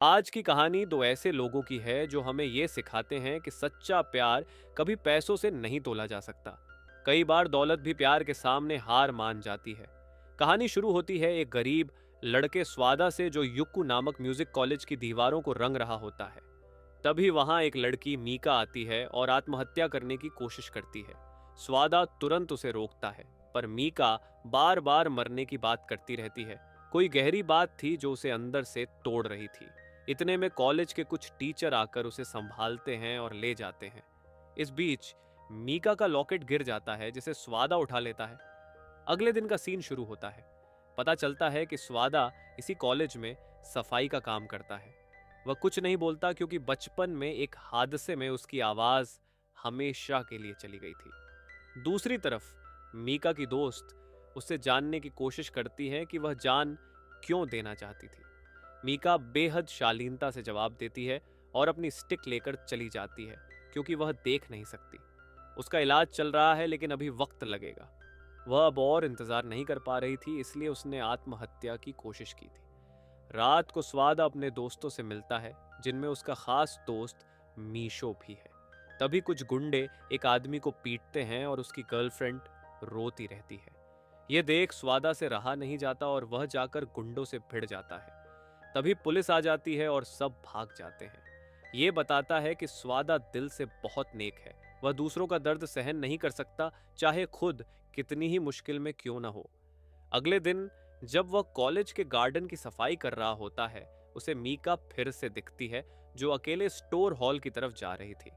आज की कहानी दो ऐसे लोगों की है जो हमें ये सिखाते हैं कि सच्चा प्यार कभी पैसों से नहीं तोला जा सकता। कई बार दौलत भी प्यार के सामने हार मान जाती है। कहानी शुरू होती है एक गरीब लड़के स्वादा से जो युक्कू नामक म्यूजिक कॉलेज की दीवारों को रंग रहा होता है। तभी वहां एक लड़की मीका आती है और आत्महत्या करने की कोशिश करती है। स्वादा तुरंत उसे रोकता है, पर मीका बार बार मरने की बात करती रहती है। कोई गहरी बात थी जो उसे अंदर से तोड़ रही थी। इतने में कॉलेज के कुछ टीचर आकर उसे संभालते हैं और ले जाते हैं। इस बीच मीका का लॉकेट गिर जाता है जिसे स्वादा उठा लेता है। अगले दिन का सीन शुरू होता है। पता चलता है कि स्वादा इसी कॉलेज में सफाई का काम करता है। वह कुछ नहीं बोलता क्योंकि बचपन में एक हादसे में उसकी आवाज हमेशा के लिए चली गई थी। दूसरी तरफ मीका की दोस्त उससे जानने की कोशिश करती है कि वह जान क्यों देना चाहती थी। मीका बेहद शालीनता से जवाब देती है और अपनी स्टिक लेकर चली जाती है क्योंकि वह देख नहीं सकती। उसका इलाज चल रहा है लेकिन अभी वक्त लगेगा। वह अब और इंतजार नहीं कर पा रही थी, इसलिए उसने आत्महत्या की कोशिश की थी। रात को स्वाद अपने दोस्तों से मिलता है, जिनमें उसका खास दोस्त मीशो भी है। तभी कुछ गुंडे एक आदमी को पीटते हैं और उसकी गर्लफ्रेंड रोती रहती है। यह देख स्वादा से रहा नहीं जाता और वह जाकर गुंडों से भिड़ जाता है। तभी पुलिस आ जाती है और सब भाग जाते हैं। ये बताता है कि स्वादा दिल से बहुत नेक है। वह दूसरों का दर्द सहन नहीं कर सकता, चाहे खुद कितनी ही मुश्किल में क्यों ना हो। अगले दिन जब वह कॉलेज के गार्डन की सफाई कर रहा होता है, उसे मीका फिर से दिखती है, जो अकेले स्टोर हॉल की तरफ जा रही थी।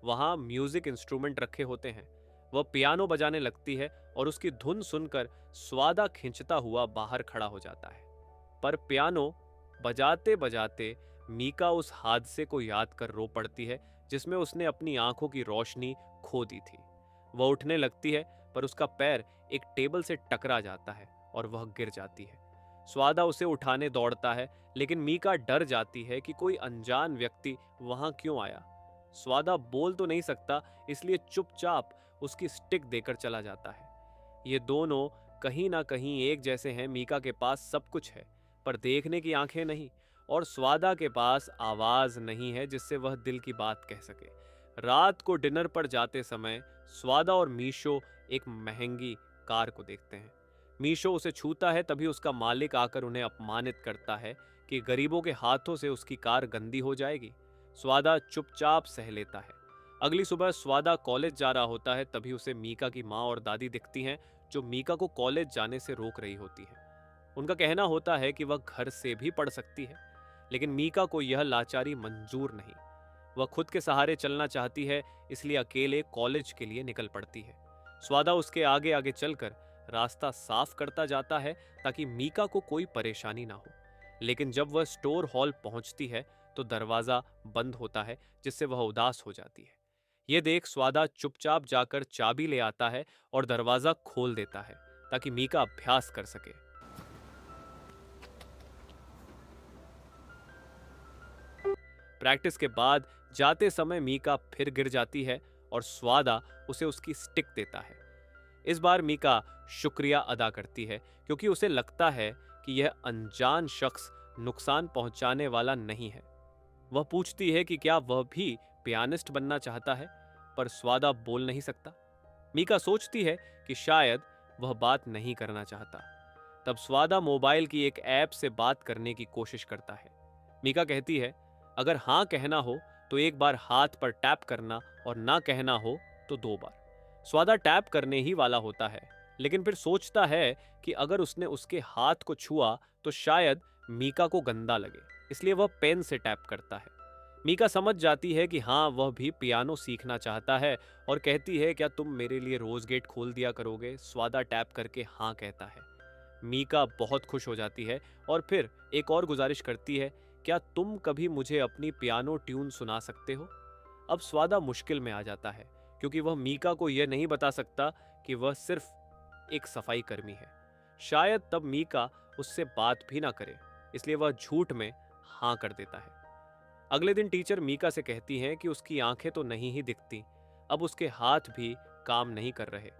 वहां म्यूजिक इंस्ट्रूमेंट रखे होते हैं। वह पियानो बजाने लगती है और उसकी धुन सुनकर स्वादा खिंचता हुआ बाहर खड़ा हो जाता है। पर पियानो बजाते बजाते मीका उस हादसे को याद कर रो पड़ती है जिसमें उसने अपनी आंखों की रोशनी खो दी थी। वह उठने लगती है, पर उसका पैर एक टेबल से टकरा जाता है और वह गिर जाती है। स्वादा उसे उठाने दौड़ता है, लेकिन मीका डर जाती है कि कोई अनजान व्यक्ति वहां क्यों आया। स्वादा बोल तो नहीं सकता, इसलिए चुपचाप उसकी स्टिक देकर चला जाता है। ये दोनों कहीं ना कहीं एक जैसे हैं। मीका के पास सब कुछ है, पर देखने की आंखें नहीं, और स्वादा के पास आवाज नहीं है जिससे वह दिल की बात कह सके। रात को डिनर पर जाते समय स्वादा और मीशो एक महंगी कार को देखते हैं। मीशो उसे छूता है, तभी उसका मालिक आकर उन्हें अपमानित करता है कि गरीबों के हाथों से उसकी कार गंदी हो जाएगी। स्वादा चुपचाप सह लेता है। अगली सुबह स्वादा कॉलेज जा रहा होता है, तभी उसे मीका की माँ और दादी दिखती हैं, जो मीका को कॉलेज जाने से रोक रही होती हैं। उनका कहना होता है कि वह घर से भी पढ़ सकती है, लेकिन मीका को यह लाचारी मंजूर नहीं। वह खुद के सहारे चलना चाहती है, इसलिए अकेले कॉलेज के लिए निकल पड़ती है। स्वादा उसके आगे आगे चलकर रास्ता साफ करता जाता है ताकि मीका को कोई परेशानी ना हो। लेकिन जब वह स्टोर हॉल पहुंचती है तो दरवाजा बंद होता है, जिससे वह उदास हो जाती है। यह देख स्वादा चुपचाप जाकर चाबी ले आता है और दरवाजा खोल देता है ताकि मीका अभ्यास कर सके। प्रैक्टिस के बाद जाते समय मीका फिर गिर जाती है और स्वादा उसे उसकी स्टिक देता है। इस बार मीका शुक्रिया अदा करती है क्योंकि उसे लगता है कि यह अनजान शख्स नुकसान पहुंचाने वाला नहीं है। वह पूछती है कि क्या वह भी पियानिस्ट बनना चाहता है, पर स्वादा बोल नहीं सकता। मीका सोचती है कि शायद वह बात नहीं करना चाहता। तब स्वादा मोबाइल की एक ऐप से बात करने की कोशिश करता है। मीका कहती है, अगर हाँ कहना हो तो एक बार हाथ पर टैप करना और ना कहना हो तो 2 बार। स्वादा टैप करने ही वाला होता है, लेकिन फिर सोचता है कि अगर उसने उसके हाथ को छुआ तो शायद मीका को गंदा लगे, इसलिए वह पेन से टैप करता है। मीका समझ जाती है कि हाँ, वह भी पियानो सीखना चाहता है और कहती है, क्या तुम मेरे लिए रोज गेट खोल दिया करोगे? स्वादा टैप करके हाँ कहता है। मीका बहुत खुश हो जाती है और फिर एक और गुजारिश करती है, क्या तुम कभी मुझे अपनी पियानो ट्यून सुना सकते हो? अब स्वादा मुश्किल में आ जाता है क्योंकि वह मीका को यह नहीं बता सकता कि वह सिर्फ एक सफाई कर्मी है। शायद तब मीका उससे बात भी ना करे, इसलिए वह झूठ में हाँ कर देता है। अगले दिन टीचर मीका से कहती हैं कि उसकी आंखें तो नहीं ही दिखती, अब उसके हाथ भी काम नहीं कर रहे।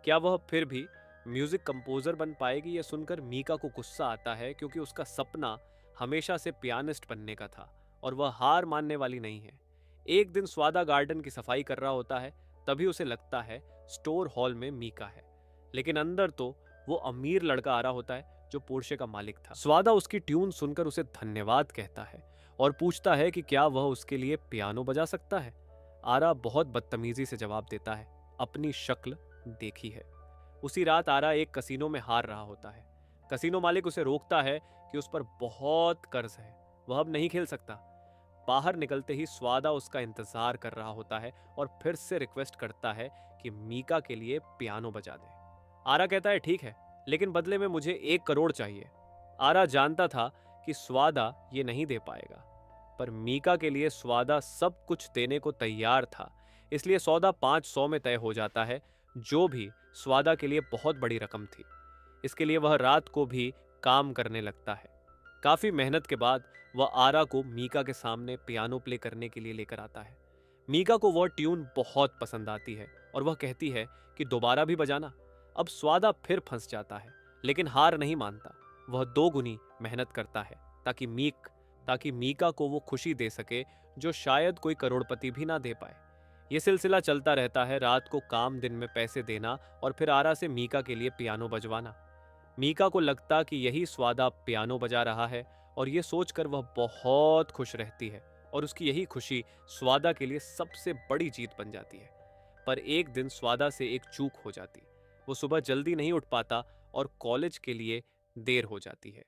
क्या वह फिर भी म्यूजिक कंपोजर बन पाएगी? यह सुनकर मीका को गुस्सा आता है क्योंकि उसका सपना हमेशा से पियानिस्ट बनने का था और वह हार मानने वाली नहीं है। एक दिन स्वादा गार्डन की सफाई कर रहा होता है, तभी उसे लगता है स्टोर हॉल में मीका है, लेकिन अंदर तो वो अमीर लड़का आ रहा होता है जो पोर्शे का मालिक था। स्वादा उसकी ट्यून सुनकर उसे धन्यवाद कहता है और पूछता है कि क्या वह उसके लिए पियानो बजा सकता है। आरा बहुत बदतमीजी से जवाब देता है, अपनी शक्ल देखी है। उसी रात आरा एक कसीनो में हार रहा होता है। कसीनो मालिक उसे रोकता है कि उस पर बहुत कर्ज है, वह अब नहीं खेल सकता। बाहर निकलते ही स्वादा उसका इंतजार कर रहा होता है और फिर से रिक्वेस्ट करता है कि मीका के लिए पियानो बजा दे। आरा कहता है ठीक है, लेकिन बदले में मुझे 1 करोड़ चाहिए। आरा जानता था कि स्वादा ये नहीं दे पाएगा, पर मीका के लिए स्वादा सब कुछ देने को तैयार था, इसलिए सौदा 500 में तय हो जाता है, जो भी स्वादा के लिए बहुत बड़ी रकम थी। इसके लिए वह रात को भी काम करने लगता है। काफी मेहनत के बाद वह आरा को मीका के सामने पियानो प्ले करने के लिए लेकर आता है। मीका को वह ट्यून बहुत पसंद आती है और वह कहती है कि दोबारा भी बजाना। अब स्वादा फिर फंस जाता है, लेकिन हार नहीं मानता। वह 2 गुनी मेहनत करता है ताकि मीका को वो खुशी दे सके जो शायद कोई करोड़पति भी ना दे पाए। ये सिलसिला चलता रहता है, रात को काम, दिन में पैसे देना और फिर आरा से मीका के लिए पियानो बजवाना। मीका को लगता कि यही स्वादा पियानो बजा रहा है और ये सोचकर वह बहुत खुश रहती है और उसकी यही खुशी स्वादा के लिए सबसे बड़ी जीत बन जाती है। पर एक दिन स्वादा से एक चूक हो जाती। वो सुबह जल्दी नहीं उठ पाता और कॉलेज के लिए देर हो जाती है।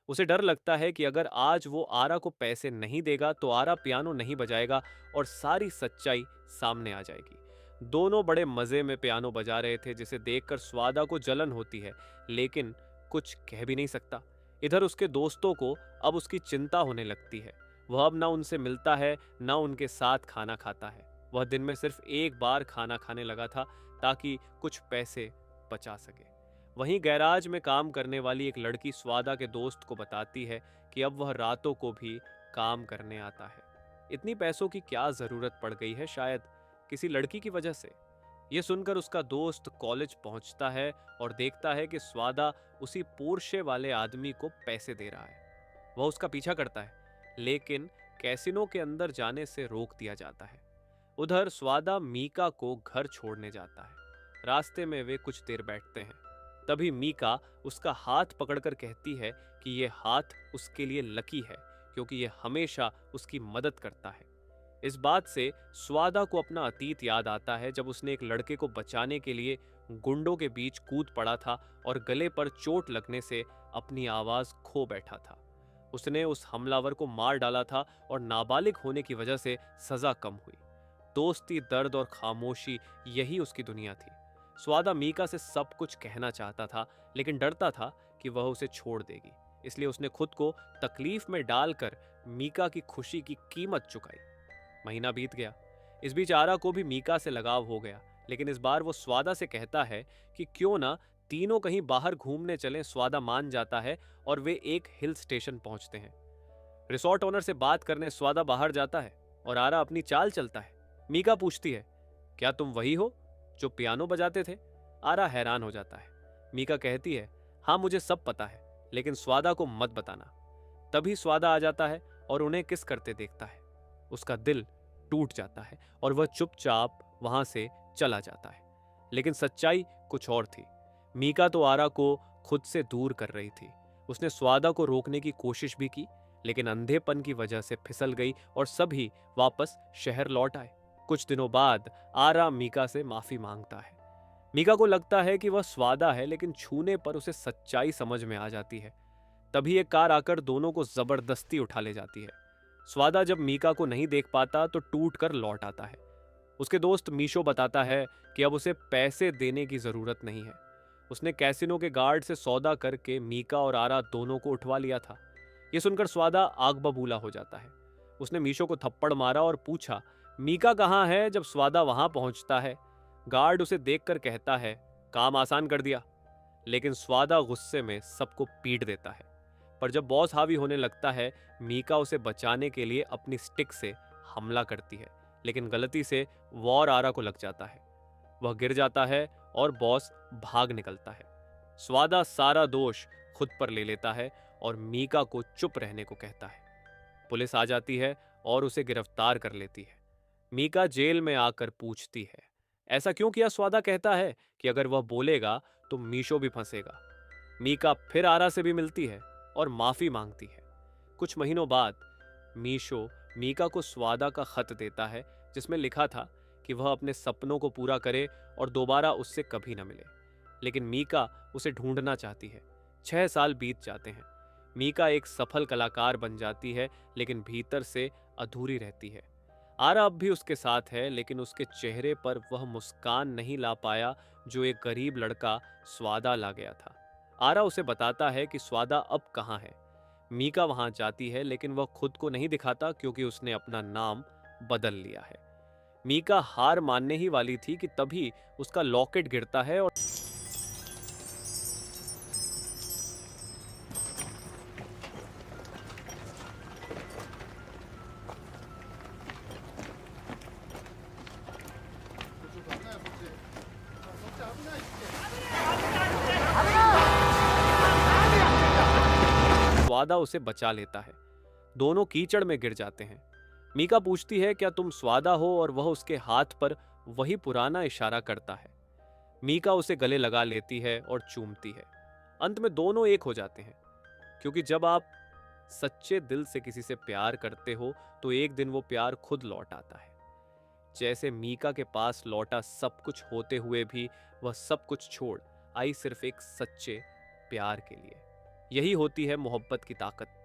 उसे डर लगता है कि अगर आज वो आरा को पैसे नहीं देगा तो आरा पियानो नहीं बजाएगा और सारी सच्चाई सामने आ जाएगी। दोनों बड़े मजे में पियानो बजा रहे थे, जिसे देखकर स्वादा को जलन होती है, लेकिन कुछ कह भी नहीं सकता। इधर उसके दोस्तों को अब उसकी चिंता होने लगती है। वह अब ना उनसे मिलता है, ना उनके साथ खाना खाता है। वह दिन में सिर्फ 1 बार खाना खाने लगा था ताकि कुछ पैसे बचा सके। वहीं गैराज में काम करने वाली एक लड़की स्वादा के दोस्त को बताती है कि अब वह रातों को भी काम करने आता है। इतनी पैसों की क्या जरूरत पड़ गई है, शायद किसी लड़की की वजह से। यह सुनकर उसका दोस्त कॉलेज पहुंचता है और देखता है कि स्वादा उसी पोर्शे वाले आदमी को पैसे दे रहा है। वह उसका पीछा करता है, लेकिन कैसीनो के अंदर जाने से रोक दिया जाता है। उधर स्वादा मीका को घर छोड़ने जाता है। रास्ते में वे कुछ देर बैठते हैं। तभी मीका उसका हाथ पकड़कर कहती है कि यह हाथ उसके लिए लकी है, क्योंकि यह हमेशा उसकी मदद करता है। इस बात से स्वादा को अपना अतीत याद आता है, जब उसने एक लड़के को बचाने के लिए गुंडों के बीच कूद पड़ा था और गले पर चोट लगने से अपनी आवाज खो बैठा था। उसने उस हमलावर को मार डाला था और नाबालिग होने की वजह से सजा कम हुई। दोस्ती, दर्द और खामोशी, यही उसकी दुनिया थी। स्वादा मीका से सब कुछ कहना चाहता था, लेकिन डरता था कि वह उसे छोड़ देगी, इसलिए उसने खुद को तकलीफ में डालकर मीका की खुशी की कीमत चुकाई। महीना बीत गया। इस बीच आरा को भी मीका से लगाव हो गया, लेकिन इस बार वो स्वादा से कहता है कि क्यों ना तीनों कहीं बाहर घूमने चलें। स्वादा मान जाता है और वे एक हिल स्टेशन पहुंचते हैं। रिसोर्ट ओनर से बात करने स्वादा बाहर जाता है और आरा अपनी चाल चलता है। मीका पूछती है, क्या तुम वही हो जो पियानो बजाते थे? आरा हैरान हो जाता है। मीका कहती है, हाँ मुझे सब पता है, लेकिन स्वादा को मत बताना। तभी स्वादा आ जाता है और उन्हें किस करते देखता है। उसका दिल टूट जाता है और वह चुपचाप वहां से चला जाता है। लेकिन सच्चाई कुछ और थी। मीका तो आरा को खुद से दूर कर रही थी। उसने स्वादा को रोकने की कोशिश भी की, लेकिन अंधेपन की वजह से फिसल गई और सभी वापस शहर लौट आए। कुछ दिनों बाद आरा मीका से माफी मांगता है। मीका को लगता है कि वह स्वादा है, लेकिन छूने पर उसे सच्चाई समझ में आ जाती है। तभी एक कार आकर दोनों को जबरदस्ती उठा ले जाती है। स्वादा जब मीका को नहीं देख पाता तो टूट कर लौट आता है। उसके दोस्त मीशो बताता है कि अब उसे पैसे देने की जरूरत नहीं है। उसने कैसीनो के गार्ड से सौदा करके मीका और आरा दोनों को उठवा लिया था। यह सुनकर स्वादा आग बबूला हो जाता है। उसने मीशो को थप्पड़ मारा और पूछा, मीका कहाँ है? जब स्वादा वहां पहुंचता है, गार्ड उसे देखकर कहता है, काम आसान कर दिया। लेकिन स्वादा गुस्से में सबको पीट देता है। पर जब बॉस हावी होने लगता है, मीका उसे बचाने के लिए अपनी स्टिक से हमला करती है, लेकिन गलती से वॉर आरा को लग जाता है। वह गिर जाता है और बॉस भाग निकलता है। स्वादा सारा दोष खुद पर ले लेता है और मीका को चुप रहने को कहता है। पुलिस आ जाती है और उसे गिरफ्तार कर लेती है। मीका जेल में आकर पूछती है, ऐसा क्यों किया? स्वादा कहता है कि अगर वह बोलेगा तो मीशो भी फंसेगा। मीका फिर आरा से भी मिलती है और माफी मांगती है। कुछ महीनों बाद मीशो मीका को स्वादा का खत देता है जिसमें लिखा था कि वह अपने सपनों को पूरा करे और दोबारा उससे कभी न मिले। लेकिन मीका उसे ढूंढना चाहती है। 6 साल बीत जाते हैं। मीका एक सफल कलाकार बन जाती है लेकिन भीतर से अधूरी रहती है। आरा अब भी उसके साथ है लेकिन उसके चेहरे पर वह मुस्कान नहीं ला पाया जो एक गरीब लड़का स्वादा ला गया था। आरा उसे बताता है कि स्वादा अब कहाँ है। मीका वहां जाती है लेकिन वह खुद को नहीं दिखाता क्योंकि उसने अपना नाम बदल लिया है। मीका हार मानने ही वाली थी कि तभी उसका लॉकेट गिरता है और स्वादा उसे बचा लेता है। दोनों कीचड़ में गिर जाते हैं। मीका पूछती है, क्या तुम स्वादा हो? और वह उसके हाथ पर वही पुराना इशारा करता है। मीका उसे गले लगा लेती है और चूमती है। अंत में दोनों एक हो जाते हैं क्योंकि जब आप सच्चे दिल से किसी से प्यार करते हो तो एक दिन वो प्यार खुद लौट आता है। जैसे मीका के पास लौटा सब कुछ होते हुए भी वह सब कुछ छोड़ आई सिर्फ एक सच्चे प्यार के लिए। यही होती है मोहब्बत की ताकत।